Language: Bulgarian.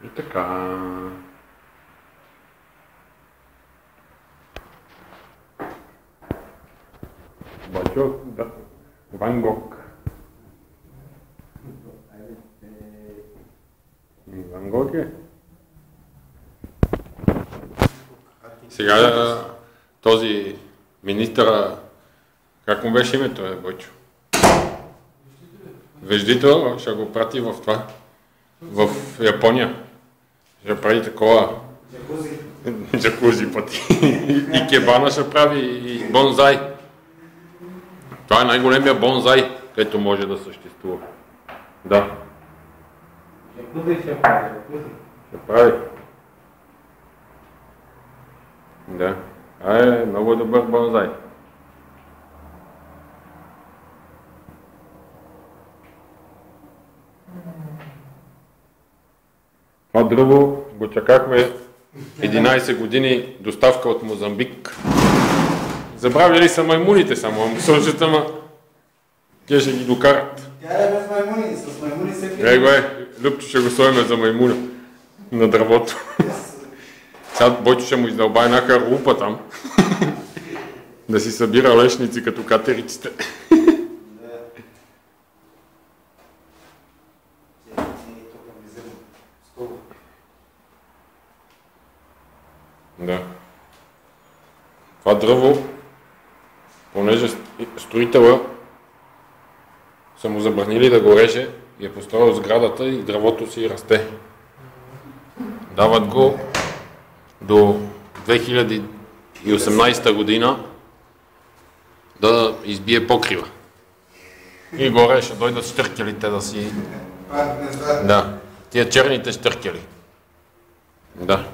И така. Бачо, да. Ван Гог. Ван Гог е. Сега този министъра, как му беше името, Бойчо? Веждител ще го прати в това, в Япония. Ще прави такова джакузи пъти. И кебана ще прави, и бонзай. Това е най-големия бонзай, който може да съществува. Да. Джакузи ще прави, джакузи. Ще прави. Да. Много добър бонзай. Това дърво го чакахме 11 години, доставка от Мозамбик. Забравили са маймуните само, сължата, ма те ще ги докарат. Тя е без маймуни, с маймуни всеки... Его Любчо ще го сложим за маймуна на дървото. Сега Бойчо ще му издълба една харлупа там. Да си събира лешници като катериците. Да. Това дърво, понеже строителя са му забранили да го реже и е построил сградата и дървото си расте. Дават го до 2018 година да избие покрива. И горе ще дойдат щъркелите да си... Да, тия черните щъркели. Да.